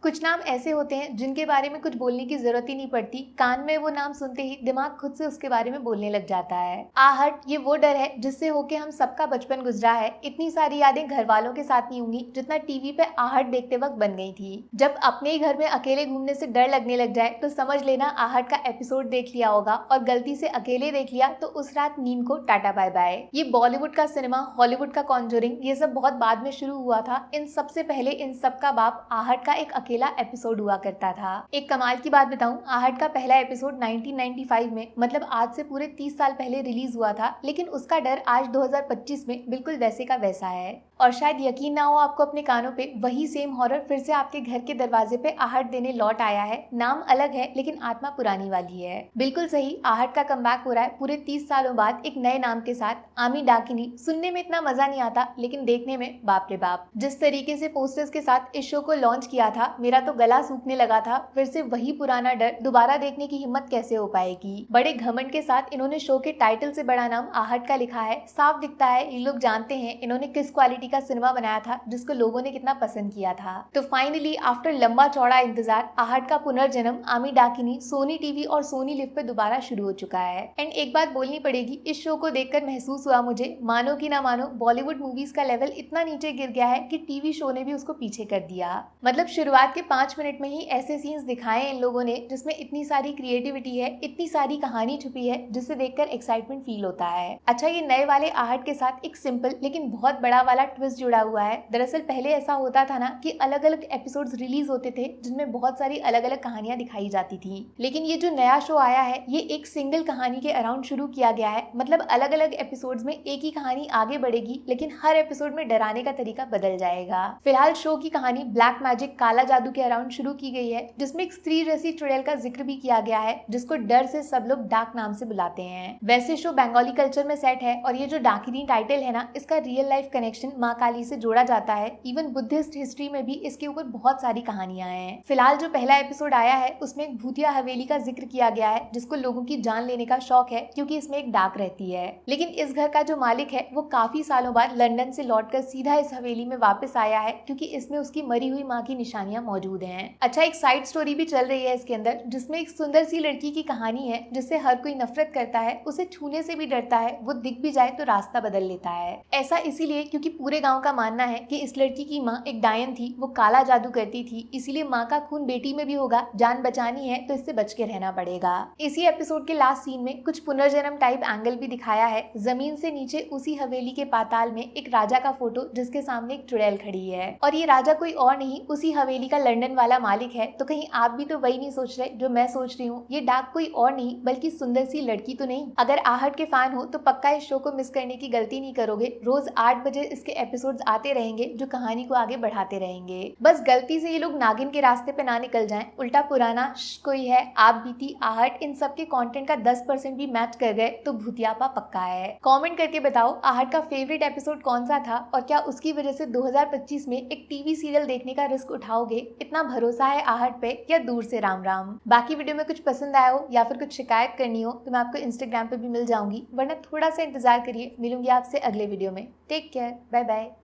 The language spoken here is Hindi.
कुछ नाम ऐसे होते हैं जिनके बारे में कुछ बोलने की जरूरत ही नहीं पड़ती, कान में वो नाम सुनते ही दिमाग खुद से उसके बारे में बोलने लग जाता है। आहट ये वो डर है जिससे होके हम सबका बचपन गुजरा है। इतनी सारी यादें घर वालों के साथ नहीं होंगी जितना टीवी पे आहट देखते वक्त बन गई थी। जब अपने ही घर में अकेले घूमने से डर लगने लग जाए तो समझ लेना आहट का एपिसोड देख लिया होगा, और गलती से अकेले देख लिया तो उस रात नींद को टाटा बाय बाय। ये बॉलीवुड का सिनेमा, हॉलीवुड का कॉन्जरिंग, ये सब बहुत बाद में शुरू हुआ था। इन सबसे पहले इन सब का बाप आहट का एक अकेला एपिसोड हुआ करता था। एक कमाल की बात बताऊं, आहट का पहला एपिसोड 1995 में, मतलब आज से पूरे 30 साल पहले रिलीज हुआ था, लेकिन उसका डर आज 2025 में बिल्कुल वैसे का वैसा है। और शायद यकीन ना हो आपको अपने कानों पे, वही सेम हॉरर फिर से आपके घर के दरवाजे पे आहट देने लौट आया है। नाम अलग है लेकिन आत्मा पुरानी वाली है। बिल्कुल सही, आहट का कमबैक हो रहा है पूरे 30 सालों बाद एक नए नाम के साथ, आमी डाकिनी। सुनने में इतना मजा नहीं आता लेकिन देखने में बाप रे बाप। जिस तरीके से पोस्टर्स के साथ इस शो को लॉन्च किया था, मेरा तो गला सूखने लगा था। फिर से वही पुराना डर दोबारा देखने की हिम्मत कैसे हो पाएगी। बड़े घमंड के साथ इन्होंने शो के टाइटल से बड़ा नाम आहट का लिखा है। साफ दिखता है ये लोग जानते हैं इन्होंने किस क्वालिटी का सिनेमा बनाया था जिसको लोगों ने कितना पसंद किया था। तो फाइनली आफ्टर लंबा चौड़ा इंतजार, आहट का पुनर्जन्म आमी डाकिनी सोनी टीवी और सोनी लिव पे दोबारा शुरू हो चुका है। एंड एक बात बोलनी पड़ेगी, इस शो को देखकर महसूस हुआ मुझे, मानो कि ना मानो, बॉलीवुड मूवीज का लेवल इतना नीचे गिर गया है कि टीवी शो ने भी उसको पीछे कर दिया। मतलब शुरुआत के 5 मिनट में ही ऐसे सीन्स दिखाए इन लोगों ने जिसमें इतनी सारी क्रिएटिविटी है, इतनी सारी कहानी छुपी है, जिसे देखकर एक्साइटमेंट फील होता है। अच्छा, ये नए वाले आहट के साथ एक सिंपल लेकिन बहुत बड़ा वाला ट्विस्ट जुड़ा हुआ है। दरअसल पहले ऐसा होता था ना कि अलग अलग एपिसोड्स रिलीज होते थे जिनमें बहुत सारी अलग अलग कहानियां दिखाई जाती थी, लेकिन ये जो नया शो आया है ये एक सिंगल कहानी के अराउंड शुरू किया गया है। मतलब अलग अलग एपिसोड्स में एक ही कहानी आगे बढ़ेगी, लेकिन हर एपिसोड में डराने का तरीका बदल जाएगा। फिलहाल शो की कहानी ब्लैक मैजिक, काला जादू के अराउंड शुरू की गई है, जिसमें एक स्त्री जैसी चुड़ैल का जिक्र भी किया गया है जिसको डर से सब लोग डाक नाम से बुलाते हैं। वैसे शो बंगाली कल्चर में सेट है, और ये जो डाकिनी टाइटल है ना, इसका रियल लाइफ कनेक्शन माँ काली से जोड़ा जाता है। इवन बुद्धिस्ट हिस्ट्री में भी इसके ऊपर बहुत सारी कहानियां हैं। फिलहाल जो पहला एपिसोड आया है उसमें एक भूतिया हवेली का जिक्र किया गया है जिसको लोगों की जान लेने का शौक है, क्योंकि इसमें एक डाक रहती है। लेकिन इस घर का जो मालिक है वो काफी सालों बाद लंदन से लौटकर सीधा इस हवेली में वापस आया है, क्योंकि इसमें उसकी मरी हुई माँ की निशानियां मौजूद हैं। अच्छा, एक साइड स्टोरी भी चल रही है इसके अंदर, जिसमें एक सुंदर सी लड़की की कहानी है जिससे हर कोई नफरत करता है, उसे छूने से भी डरता है, वो दिख भी जाए तो रास्ता बदल लेता है। ऐसा इसीलिए क्योंकि पूरे गाँव का मानना है कि इस लड़की की माँ एक डायन थी, वो काला जादू करती थी, इसीलिए माँ का खून बेटी में भी होगा। जान बचानी है तो इससे बच के रहना पड़ेगा। इसी एपिसोड के लास्ट सीन में कुछ पुनर्जन्म टाइप एंगल भी दिखाया है। जमीन से नीचे उसी हवेली के पाताल में एक राजा का फोटो जिसके सामने एक चुड़ैल खड़ी है, और ये राजा कोई और नहीं, उसी हवेली का लंदन वाला मालिक है। तो कहीं आप भी तो वही नहीं सोच रहे जो मैं सोच रही हूँ, ये डाक कोई और नहीं बल्कि सुंदर सी लड़की तो नहीं। अगर आहट के फैन हो तो पक्का इस शो को मिस करने की गलती नहीं करोगे। रोज 8 बजे इसके एपिसोड्स आते रहेंगे जो कहानी को आगे बढ़ाते रहेंगे। बस गलती से ये लोग नागिन के रास्ते पे ना निकल जाएं, उल्टा पुराना कोई है, आप बीती, आहट, इन सब के कंटेंट का 10% भी मैच कर गए तो भूतियापा पक्का है। कमेंट करके बताओ आहट का फेवरेट एपिसोड कौन सा था, और क्या उसकी वजह से 2025 में एक टीवी सीरियल देखने का रिस्क उठाओगे? इतना भरोसा है आहट पे, या दूर से राम राम। बाकी वीडियो में कुछ पसंद आया हो या फिर कुछ शिकायत करनी हो तो मैं आपको इंस्टाग्राम पे भी मिल जाऊंगी, वरना थोड़ा सा इंतजार करिए, मिलूंगी आपसे अगले वीडियो में। Take care, bye bye.